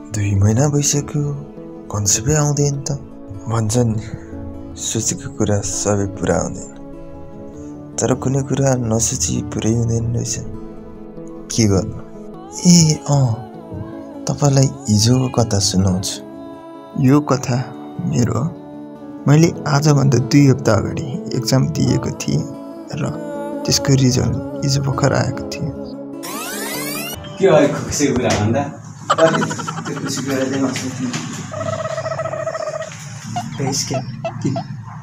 2 महिना भइसक्यो कन्सेप्टै आउँदैन त। भन्छन् सोचेको कुरा सबै पुरा हुँदैन, तर कुनै कुरा नसोची पुरै हुँदैन रहेछ। के गर्नु? तपाईलाई हिजोको कथा सुनाउँछु। यो कथा मेरो हो। मैले आजभन्दा 2 हप्ता अगाडि एक्जाम दिएको थिएँ र त्यसको रिजल्ट हिजो भर्खर आएको थियो। के भएको खुसी कुरा भन्दा त्यो खुसी कुरा चाहिँ नसोच्नु।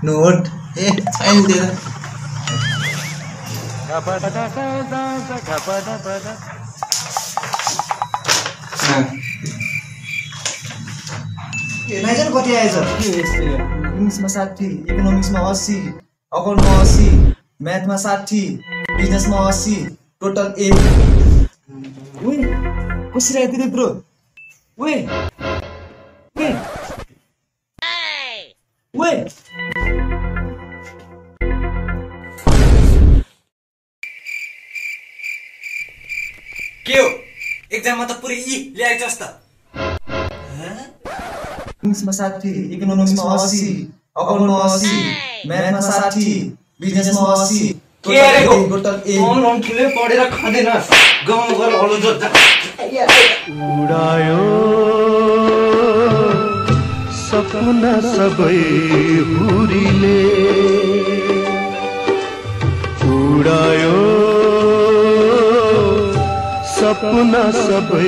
नोट छैन दिएर नाइजन कति आएछ? इङ्ग्लिसमा 60, इकोनोमिक्समा 80, अकाउन्टमा 80, म्याथमा 60, बिजनेसमा 80, टोटल 1। ओए कसरी आयो तिमी ब्रो? ओए के हो एक्जाममा त पुरै इ ल्याएछस् त। इङ्ग्लिसमा 60, इकोनोमिक्समा 80, अकाउन्टमा 80, म्याथमा 60, बिजनेसमा 80, के अरे हो टोटल 1। अन ठुले पढेर खाँदैन गाउँमा गएर अलो जो उडायो सपना सबै हुरीले, उडायो सपना सबै